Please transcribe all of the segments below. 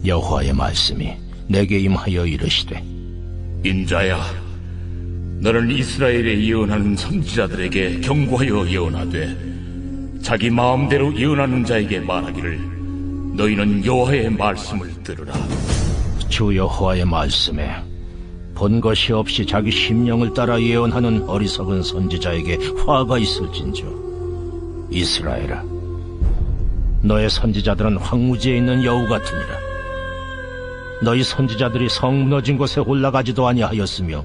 여호와의 말씀이 내게 임하여 이르시되, 인자야, 너는 이스라엘에 예언하는 선지자들에게 경고하여 예언하되, 자기 마음대로 예언하는 자에게 말하기를, 너희는 여호와의 말씀을 들으라. 주 여호와의 말씀에 본 것이 없이 자기 심령을 따라 예언하는 어리석은 선지자에게 화가 있을진저. 이스라엘아, 너의 선지자들은 황무지에 있는 여우 같으니라. 너희 선지자들이 성 무너진 곳에 올라가지도 아니하였으며,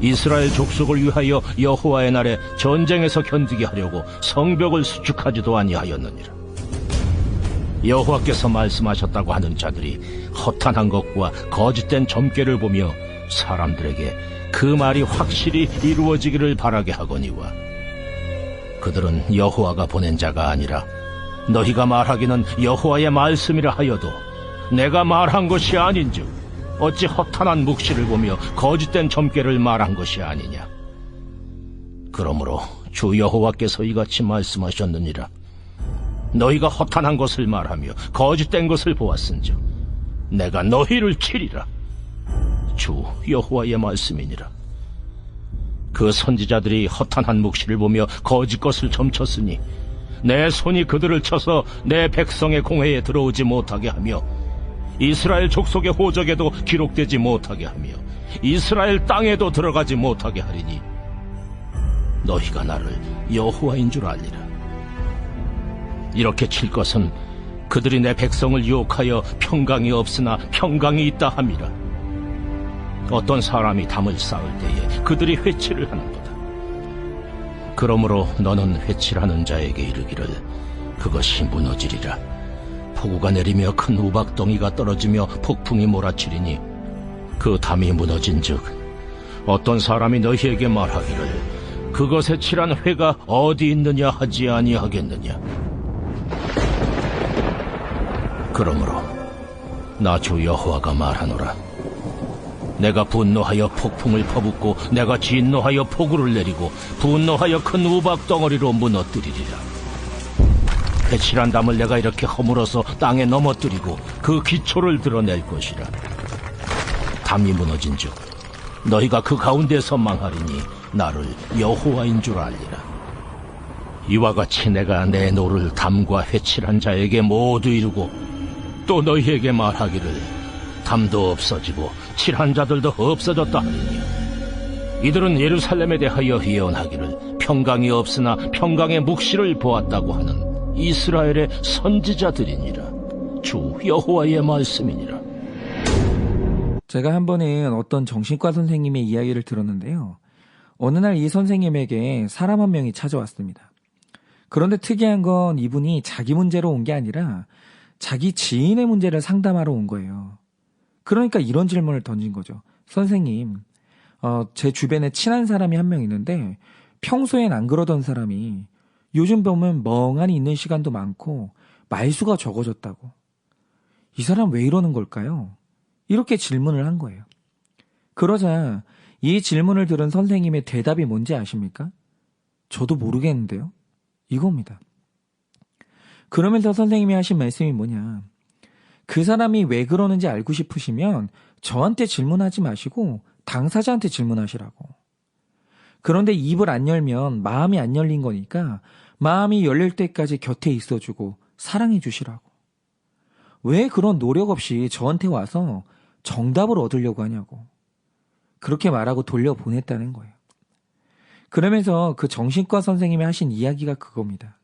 이스라엘 족속을 위하여 여호와의 날에 전쟁에서 견디게 하려고 성벽을 수축하지도 아니하였느니라. 여호와께서 말씀하셨다고 하는 자들이 허탄한 것과 거짓된 점괘를 보며 사람들에게 그 말이 확실히 이루어지기를 바라게 하거니와, 그들은 여호와가 보낸 자가 아니라 너희가 말하기는 여호와의 말씀이라 하여도 내가 말한 것이 아닌즉 어찌 허탄한 묵시를 보며 거짓된 점괘를 말한 것이 아니냐. 그러므로 주 여호와께서 이같이 말씀하셨느니라. 너희가 허탄한 것을 말하며 거짓된 것을 보았은즉 내가 너희를 치리라. 주 여호와의 말씀이니라. 그 선지자들이 허탄한 묵시를 보며 거짓 것을 점쳤으니 내 손이 그들을 쳐서 내 백성의 공회에 들어오지 못하게 하며 이스라엘 족속의 호적에도 기록되지 못하게 하며 이스라엘 땅에도 들어가지 못하게 하리니 너희가 나를 여호와인 줄 알리라. 이렇게 칠 것은 그들이 내 백성을 유혹하여 평강이 없으나 평강이 있다 함이라. 어떤 사람이 담을 쌓을 때에 그들이 회치를 하는도다. 그러므로 너는 회칠하는 자에게 이르기를, 그것이 무너지리라. 폭우가 내리며 큰 우박덩이가 떨어지며 폭풍이 몰아치리니 그 담이 무너진즉 어떤 사람이 너희에게 말하기를, 그것에 칠한 회가 어디 있느냐 하지 아니하겠느냐. 그러므로 나 주 여호와가 말하노라. 내가 분노하여 폭풍을 퍼붓고 내가 진노하여 폭우를 내리고 분노하여 큰 우박덩어리로 무너뜨리리라. 회칠한 담을 내가 이렇게 허물어서 땅에 넘어뜨리고 그 기초를 드러낼 것이라. 담이 무너진즉 너희가 그 가운데서 망하리니 나를 여호와인 줄 알리라. 이와 같이 내가 내 노를 담과 회칠한 자에게 모두 이루고 또 너희에게 말하기를, 담도 없어지고 칠한 자들도 없어졌다 하리니 이들은 예루살렘에 대하여 예언하기를, 평강이 없으나 평강의 묵시를 보았다고 하는 이스라엘의 선지자들이니라. 주 여호와의 말씀이니라. 제가 한 번은 어떤 정신과 선생님의 이야기를 들었는데요. 어느 날 이 선생님에게 사람 한 명이 찾아왔습니다. 그런데 특이한 건 이분이 자기 문제로 온 게 아니라 자기 지인의 문제를 상담하러 온 거예요. 그러니까 이런 질문을 던진 거죠. 선생님, 제 주변에 친한 사람이 한 명 있는데 평소엔 안 그러던 사람이 요즘 보면 멍하니 있는 시간도 많고 말수가 적어졌다고. 이 사람 왜 이러는 걸까요? 이렇게 질문을 한 거예요. 그러자 이 질문을 들은 선생님의 대답이 뭔지 아십니까? 저도 모르겠는데요. 이겁니다. 그러면서 선생님이 하신 말씀이 뭐냐. 그 사람이 왜 그러는지 알고 싶으시면 저한테 질문하지 마시고 당사자한테 질문하시라고. 그런데 입을 안 열면 마음이 안 열린 거니까 마음이 열릴 때까지 곁에 있어주고 사랑해 주시라고. 왜 그런 노력 없이 저한테 와서 정답을 얻으려고 하냐고. 그렇게 말하고 돌려보냈다는 거예요. 그러면서 그 정신과 선생님이 하신 이야기가 그겁니다.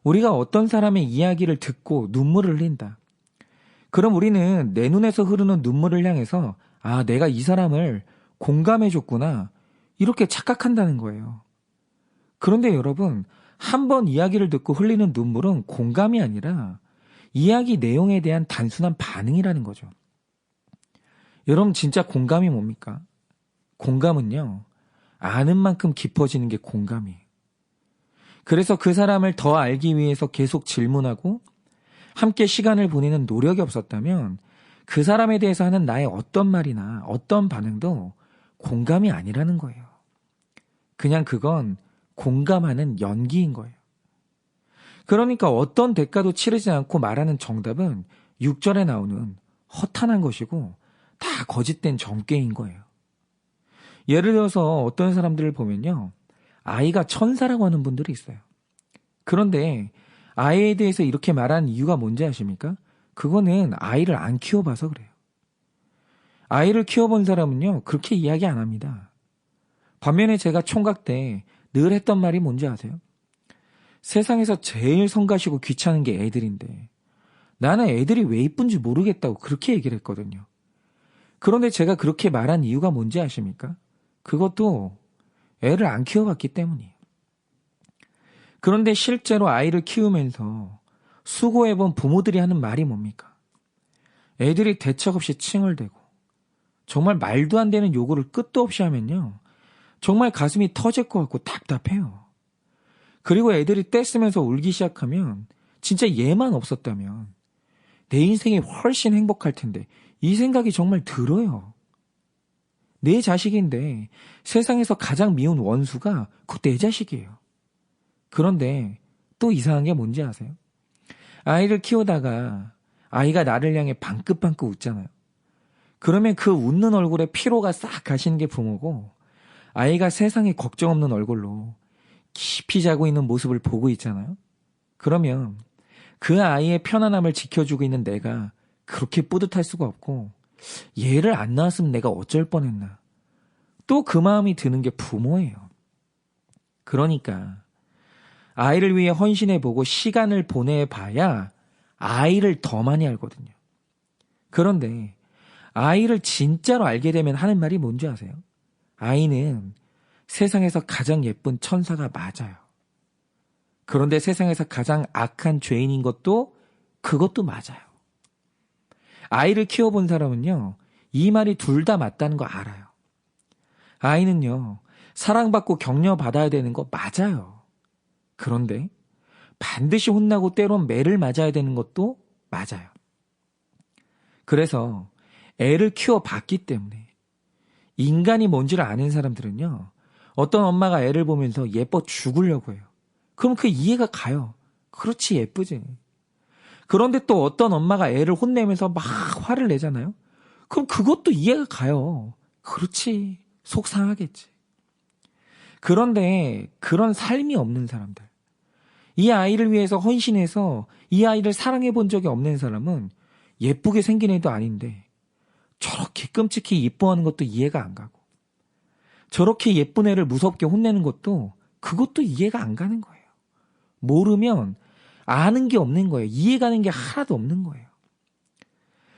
우리가 어떤 사람의 이야기를 듣고 눈물을 흘린다. 그럼 우리는 내 눈에서 흐르는 눈물을 향해서 아, 내가 이 사람을 공감해줬구나. 이렇게 착각한다는 거예요. 그런데 여러분, 한 번 이야기를 듣고 흘리는 눈물은 공감이 아니라 이야기 내용에 대한 단순한 반응이라는 거죠. 여러분, 진짜 공감이 뭡니까? 공감은요, 아는 만큼 깊어지는 게 공감이에요. 그래서 그 사람을 더 알기 위해서 계속 질문하고 함께 시간을 보내는 노력이 없었다면 그 사람에 대해서 하는 나의 어떤 말이나 어떤 반응도 공감이 아니라는 거예요. 그냥 그건 공감하는 연기인 거예요. 그러니까 어떤 대가도 치르지 않고 말하는 정답은 6절에 나오는 허탄한 것이고 다 거짓된 점괘인 거예요. 예를 들어서 어떤 사람들을 보면요. 아이가 천사라고 하는 분들이 있어요. 그런데 아이에 대해서 이렇게 말하는 이유가 뭔지 아십니까? 그거는 아이를 안 키워봐서 그래요. 아이를 키워본 사람은요. 그렇게 이야기 안 합니다. 반면에 제가 총각 때 늘 했던 말이 뭔지 아세요? 세상에서 제일 성가시고 귀찮은 게 애들인데 나는 애들이 왜 이쁜지 모르겠다고 그렇게 얘기를 했거든요. 그런데 제가 그렇게 말한 이유가 뭔지 아십니까? 그것도 애를 안 키워봤기 때문이에요. 그런데 실제로 아이를 키우면서 수고해본 부모들이 하는 말이 뭡니까? 애들이 대책 없이 칭얼대고 정말 말도 안 되는 요구를 끝도 없이 하면요. 정말 가슴이 터질 것 같고 답답해요. 그리고 애들이 떼쓰면서 울기 시작하면 진짜 얘만 없었다면 내 인생이 훨씬 행복할 텐데 이 생각이 정말 들어요. 내 자식인데 세상에서 가장 미운 원수가 곧 내 자식이에요. 그런데 또 이상한 게 뭔지 아세요? 아이를 키우다가 아이가 나를 향해 방긋방긋 웃잖아요. 그러면 그 웃는 얼굴에 피로가 싹 가시는 게 부모고 아이가 세상에 걱정 없는 얼굴로 깊이 자고 있는 모습을 보고 있잖아요. 그러면 그 아이의 편안함을 지켜주고 있는 내가 그렇게 뿌듯할 수가 없고 얘를 안 낳았으면 내가 어쩔 뻔했나. 또 그 마음이 드는 게 부모예요. 그러니까 아이를 위해 헌신해보고 시간을 보내봐야 아이를 더 많이 알거든요. 그런데 아이를 진짜로 알게 되면 하는 말이 뭔지 아세요? 아이는 세상에서 가장 예쁜 천사가 맞아요. 그런데 세상에서 가장 악한 죄인인 것도 그것도 맞아요. 아이를 키워본 사람은요. 이 말이 둘 다 맞다는 거 알아요. 아이는요. 사랑받고 격려받아야 되는 거 맞아요. 그런데 반드시 혼나고 때론 매를 맞아야 되는 것도 맞아요. 그래서 애를 키워봤기 때문에 인간이 뭔지를 아는 사람들은요. 어떤 엄마가 애를 보면서 예뻐 죽으려고 해요. 그럼 그 이해가 가요. 그렇지 예쁘지. 그런데 또 어떤 엄마가 애를 혼내면서 막 화를 내잖아요. 그럼 그것도 이해가 가요. 그렇지. 속상하겠지. 그런데 그런 삶이 없는 사람들. 이 아이를 위해서 헌신해서 이 아이를 사랑해 본 적이 없는 사람은 예쁘게 생긴 애도 아닌데 저렇게 끔찍히 이뻐하는 것도 이해가 안 가고 저렇게 예쁜 애를 무섭게 혼내는 것도 그것도 이해가 안 가는 거예요. 모르면 아는 게 없는 거예요. 이해가는 게 하나도 없는 거예요.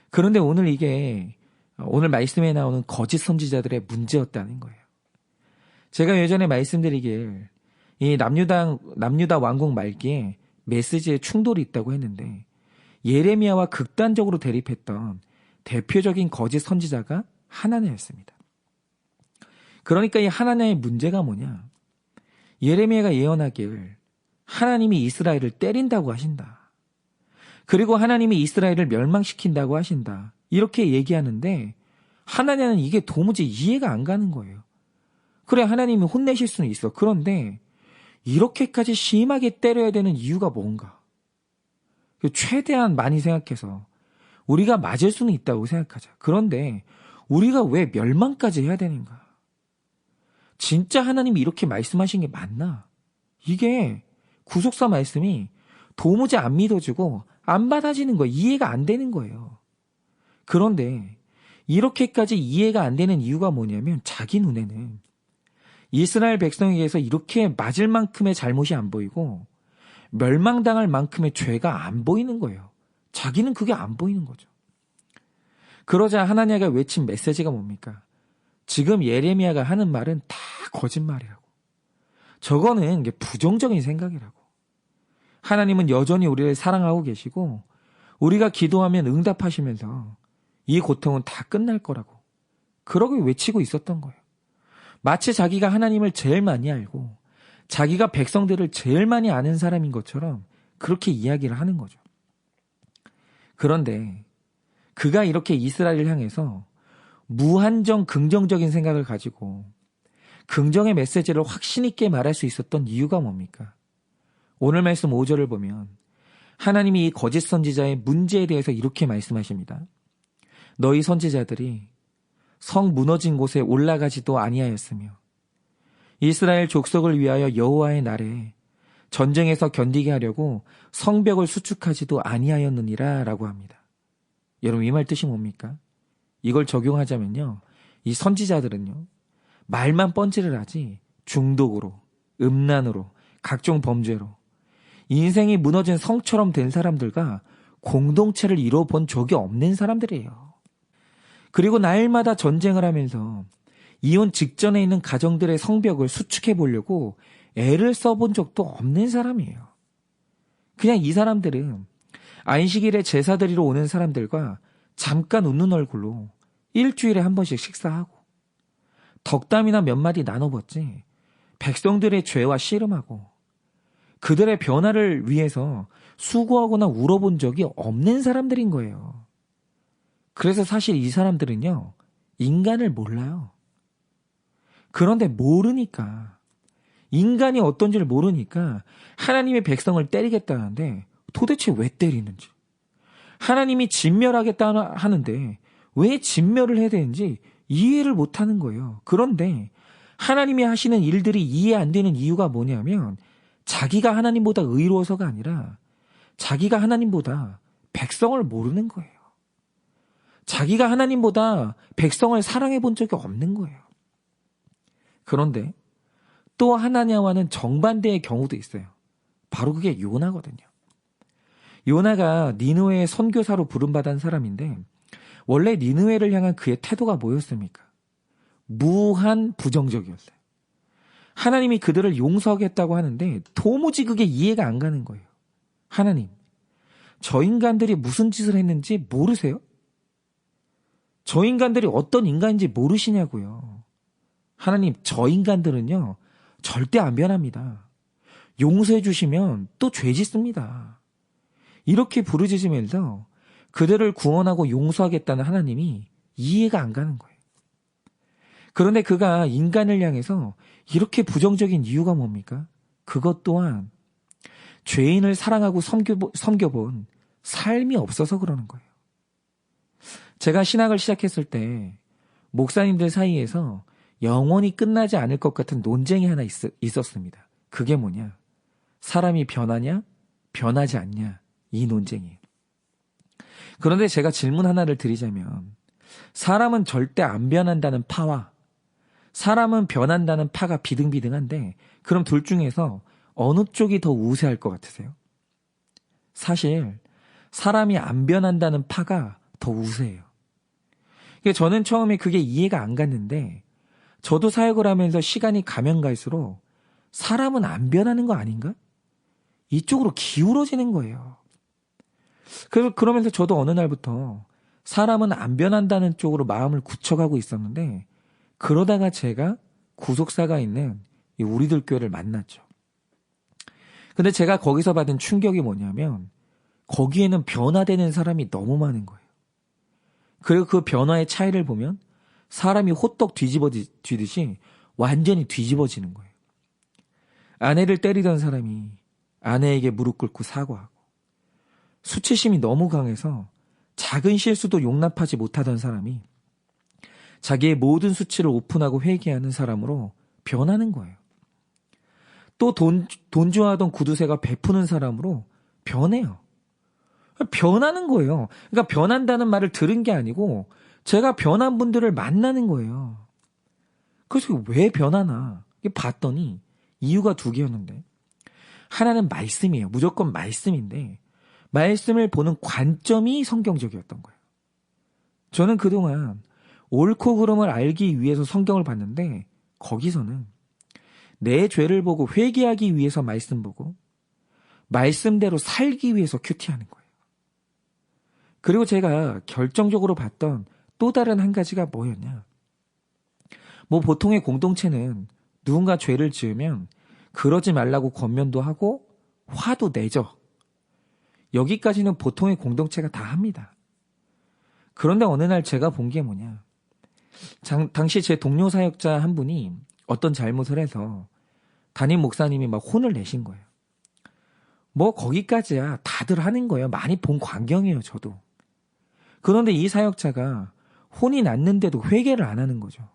그런데 오늘 이게 오늘 말씀에 나오는 거짓 선지자들의 문제였다는 거예요. 제가 예전에 말씀드리길 이 남유다 왕국 말기에 메시지에 충돌이 있다고 했는데 예레미야와 극단적으로 대립했던 대표적인 거짓 선지자가 하나냐였습니다. 그러니까 이 하나냐의 문제가 뭐냐? 예레미야가 예언하길 하나님이 이스라엘을 때린다고 하신다. 그리고 하나님이 이스라엘을 멸망시킨다고 하신다. 이렇게 얘기하는데 하나냐는 이게 도무지 이해가 안 가는 거예요. 그래 하나님이 혼내실 수는 있어. 그런데 이렇게까지 심하게 때려야 되는 이유가 뭔가? 최대한 많이 생각해서 우리가 맞을 수는 있다고 생각하자. 그런데 우리가 왜 멸망까지 해야 되는가? 진짜 하나님이 이렇게 말씀하신 게 맞나? 이게 구속사 말씀이 도무지 안 믿어지고 안 받아지는 거예요. 이해가 안 되는 거예요. 그런데 이렇게까지 이해가 안 되는 이유가 뭐냐면 자기 눈에는 이스라엘 백성에게서 이렇게 맞을 만큼의 잘못이 안 보이고 멸망당할 만큼의 죄가 안 보이는 거예요. 자기는 그게 안 보이는 거죠. 그러자 하나냐가 외친 메시지가 뭡니까? 지금 예레미야가 하는 말은 다 거짓말이라고. 저거는 부정적인 생각이라고. 하나님은 여전히 우리를 사랑하고 계시고 우리가 기도하면 응답하시면서 이 고통은 다 끝날 거라고. 그러고 외치고 있었던 거예요. 마치 자기가 하나님을 제일 많이 알고 자기가 백성들을 제일 많이 아는 사람인 것처럼 그렇게 이야기를 하는 거죠. 그런데 그가 이렇게 이스라엘을 향해서 무한정 긍정적인 생각을 가지고 긍정의 메시지를 확신 있게 말할 수 있었던 이유가 뭡니까? 오늘 말씀 5절을 보면 하나님이 이 거짓 선지자의 문제에 대해서 이렇게 말씀하십니다. 너희 선지자들이 성 무너진 곳에 올라가지도 아니하였으며 이스라엘 족속을 위하여 여호와의 날에 전쟁에서 견디게 하려고 성벽을 수축하지도 아니하였느니라 라고 합니다. 여러분, 이 말 뜻이 뭡니까? 이걸 적용하자면요, 이 선지자들은요, 말만 뻔질을 하지 중독으로, 음란으로, 각종 범죄로 인생이 무너진 성처럼 된 사람들과 공동체를 이뤄본 적이 없는 사람들이에요. 그리고 날마다 전쟁을 하면서 이혼 직전에 있는 가정들의 성벽을 수축해 보려고 애를 써본 적도 없는 사람이에요. 그냥 이 사람들은 안식일에 제사 드리러 오는 사람들과 잠깐 웃는 얼굴로 일주일에 한 번씩 식사하고 덕담이나 몇 마디 나눠봤지 백성들의 죄와 씨름하고 그들의 변화를 위해서 수고하거나 울어본 적이 없는 사람들인 거예요. 그래서 사실 이 사람들은요, 인간을 몰라요. 그런데 모르니까, 인간이 어떤지를 모르니까 하나님의 백성을 때리겠다는데 도대체 왜 때리는지, 하나님이 진멸하겠다 하는데 왜 진멸을 해야 되는지 이해를 못하는 거예요. 그런데 하나님이 하시는 일들이 이해 안 되는 이유가 뭐냐면 자기가 하나님보다 의로워서가 아니라 자기가 하나님보다 백성을 모르는 거예요. 자기가 하나님보다 백성을 사랑해 본 적이 없는 거예요. 그런데 또 하나님과는 정반대의 경우도 있어요. 바로 그게 요나거든요. 요나가 니느웨의 선교사로 부름받은 사람인데 원래 니느웨를 향한 그의 태도가 뭐였습니까? 무한 부정적이었어요. 하나님이 그들을 용서하겠다고 하는데 도무지 그게 이해가 안 가는 거예요. 하나님, 저 인간들이 무슨 짓을 했는지 모르세요? 저 인간들이 어떤 인간인지 모르시냐고요. 하나님, 저 인간들은요, 절대 안 변합니다. 용서해 주시면 또 죄 짓습니다. 이렇게 부르짖으면서 그들을 구원하고 용서하겠다는 하나님이 이해가 안 가는 거예요. 그런데 그가 인간을 향해서 이렇게 부정적인 이유가 뭡니까? 그것 또한 죄인을 사랑하고 섬겨본 삶이 없어서 그러는 거예요. 제가 신학을 시작했을 때 목사님들 사이에서 영원히 끝나지 않을 것 같은 논쟁이 하나 있었습니다. 그게 뭐냐? 사람이 변하냐? 변하지 않냐? 이 논쟁이에요. 그런데 제가 질문 하나를 드리자면 사람은 절대 안 변한다는 파와 사람은 변한다는 파가 비등비등한데 그럼 둘 중에서 어느 쪽이 더 우세할 것 같으세요? 사실 사람이 안 변한다는 파가 더 우세해요. 저는 처음에 그게 이해가 안 갔는데 저도 사역을 하면서 시간이 가면 갈수록 사람은 안 변하는 거 아닌가? 이쪽으로 기울어지는 거예요. 그러면서 저도 어느 날부터 사람은 안 변한다는 쪽으로 마음을 굳혀가고 있었는데 그러다가 제가 구속사가 있는 이 우리들 교회를 만났죠. 근데 제가 거기서 받은 충격이 뭐냐면 거기에는 변화되는 사람이 너무 많은 거예요. 그리고 그 변화의 차이를 보면 사람이 호떡 뒤집어지듯이 완전히 뒤집어지는 거예요. 아내를 때리던 사람이 아내에게 무릎 꿇고 사과하고 수치심이 너무 강해서 작은 실수도 용납하지 못하던 사람이 자기의 모든 수치를 오픈하고 회개하는 사람으로 변하는 거예요. 또 돈 좋아하던 구두쇠가 베푸는 사람으로 변해요. 변하는 거예요. 그러니까 변한다는 말을 들은 게 아니고 제가 변한 분들을 만나는 거예요. 그래서 왜 변하나 봤더니 이유가 두 개였는데 하나는 말씀이에요. 무조건 말씀인데 말씀을 보는 관점이 성경적이었던 거예요. 저는 그동안 옳고 그름을 알기 위해서 성경을 봤는데 거기서는 내 죄를 보고 회개하기 위해서 말씀 보고 말씀대로 살기 위해서 큐티하는 거예요. 그리고 제가 결정적으로 봤던 또 다른 한 가지가 뭐였냐. 보통의 공동체는 누군가 죄를 지으면 그러지 말라고 권면도 하고 화도 내죠. 여기까지는 보통의 공동체가 다 합니다. 그런데 어느 날 제가 본 게 뭐냐. 당시 제 동료 사역자 한 분이 어떤 잘못을 해서 담임 목사님이 막 혼을 내신 거예요. 거기까지야 다들 하는 거예요. 많이 본 광경이에요, 저도. 그런데 이 사역자가 혼이 났는데도 회개를 안 하는 거죠.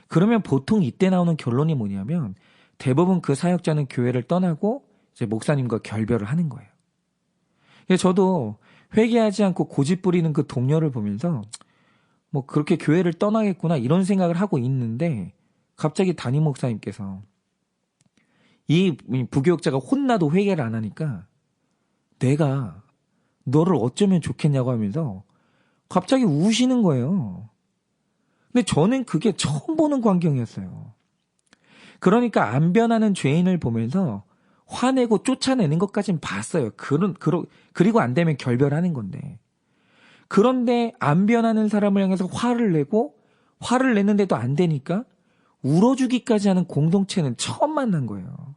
그러면 보통 이때 나오는 결론이 뭐냐면 대부분 그 사역자는 교회를 떠나고 이제 목사님과 결별을 하는 거예요. 그래서 저도 회개하지 않고 고집 부리는 그 동료를 보면서 뭐 그렇게 교회를 떠나겠구나 이런 생각을 하고 있는데 갑자기 담임 목사님께서 이 부교육자가 혼나도 회개를 안 하니까 내가 너를 어쩌면 좋겠냐고 하면서 갑자기 우시는 거예요. 근데 저는 그게 처음 보는 광경이었어요. 그러니까 안 변하는 죄인을 보면서 화내고 쫓아내는 것까진 봤어요. 그리고 안 되면 결별하는 건데. 그런데 안 변하는 사람을 향해서 화를 내고 화를 내는데도 안 되니까 울어주기까지 하는 공동체는 처음 만난 거예요.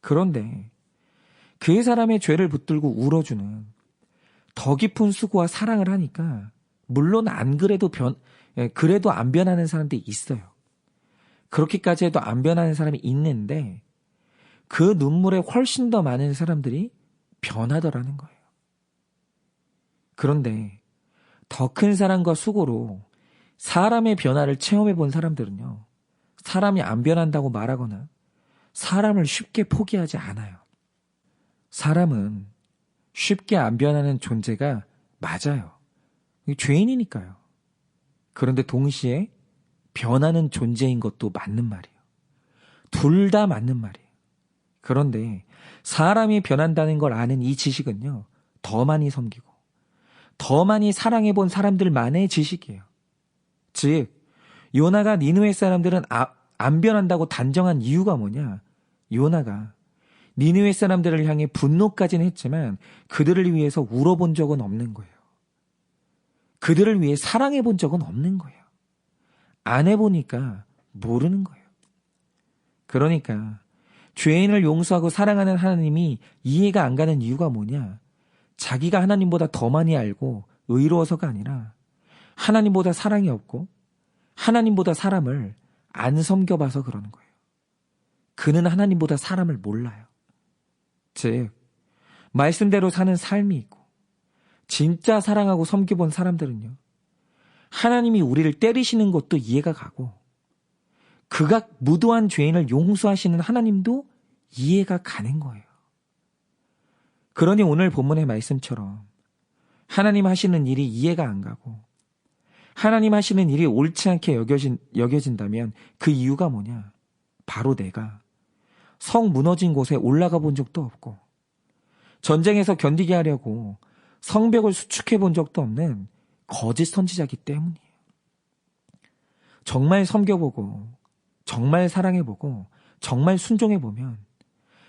그런데 그 사람의 죄를 붙들고 울어주는 더 깊은 수고와 사랑을 하니까 물론 안 그래도 그래도 안 변하는 사람들이 있어요. 그렇게까지 해도 안 변하는 사람이 있는데 그 눈물에 훨씬 더 많은 사람들이 변하더라는 거예요. 그런데 더 큰 사랑과 수고로 사람의 변화를 체험해 본 사람들은요. 사람이 안 변한다고 말하거나 사람을 쉽게 포기하지 않아요. 사람은 쉽게 안 변하는 존재가 맞아요. 죄인이니까요. 그런데 동시에 변하는 존재인 것도 맞는 말이에요. 둘 다 맞는 말이에요. 그런데 사람이 변한다는 걸 아는 이 지식은요. 더 많이 섬기고 더 많이 사랑해 본 사람들만의 지식이에요. 즉 요나가 니느웨 사람들은 안 변한다고 단정한 이유가 뭐냐? 요나가 니느웨 사람들을 향해 분노까지는 했지만 그들을 위해서 울어본 적은 없는 거예요. 그들을 위해 사랑해 본 적은 없는 거예요. 안 해보니까 모르는 거예요. 그러니까 죄인을 용서하고 사랑하는 하나님이 이해가 안 가는 이유가 뭐냐? 자기가 하나님보다 더 많이 알고 의로워서가 아니라 하나님보다 사랑이 없고 하나님보다 사람을 안 섬겨봐서 그러는 거예요. 그는 하나님보다 사람을 몰라요. 즉 말씀대로 사는 삶이 있고 진짜 사랑하고 섬겨본 사람들은요. 하나님이 우리를 때리시는 것도 이해가 가고 극악 무도한 죄인을 용서하시는 하나님도 이해가 가는 거예요. 그러니 오늘 본문의 말씀처럼 하나님 하시는 일이 이해가 안 가고 하나님 하시는 일이 옳지 않게 여겨진다면 그 이유가 뭐냐? 바로 내가 성 무너진 곳에 올라가 본 적도 없고 전쟁에서 견디게 하려고 성벽을 수축해 본 적도 없는 거짓 선지자이기 때문이에요. 정말 섬겨보고 정말 사랑해보고 정말 순종해보면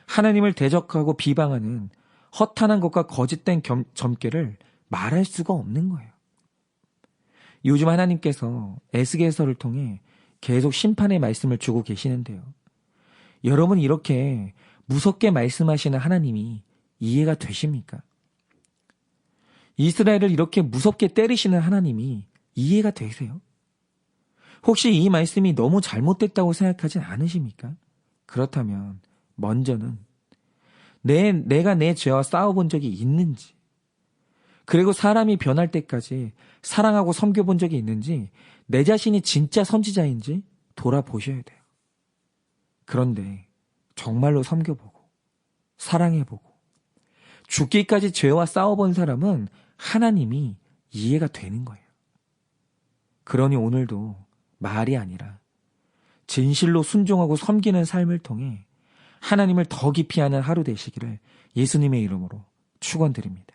하나님을 대적하고 비방하는 허탄한 것과 거짓된 점괘를 말할 수가 없는 거예요. 요즘 하나님께서 에스겔서를 통해 계속 심판의 말씀을 주고 계시는데요. 여러분 이렇게 무섭게 말씀하시는 하나님이 이해가 되십니까? 이스라엘을 이렇게 무섭게 때리시는 하나님이 이해가 되세요? 혹시 이 말씀이 너무 잘못됐다고 생각하진 않으십니까? 그렇다면 먼저는 내가 내 죄와 싸워본 적이 있는지 그리고 사람이 변할 때까지 사랑하고 섬겨본 적이 있는지 내 자신이 진짜 선지자인지 돌아보셔야 돼요. 그런데 정말로 섬겨보고 사랑해보고 죽기까지 죄와 싸워본 사람은 하나님이 이해가 되는 거예요. 그러니 오늘도 말이 아니라 진실로 순종하고 섬기는 삶을 통해 하나님을 더 깊이 아는 하루 되시기를 예수님의 이름으로 축원드립니다.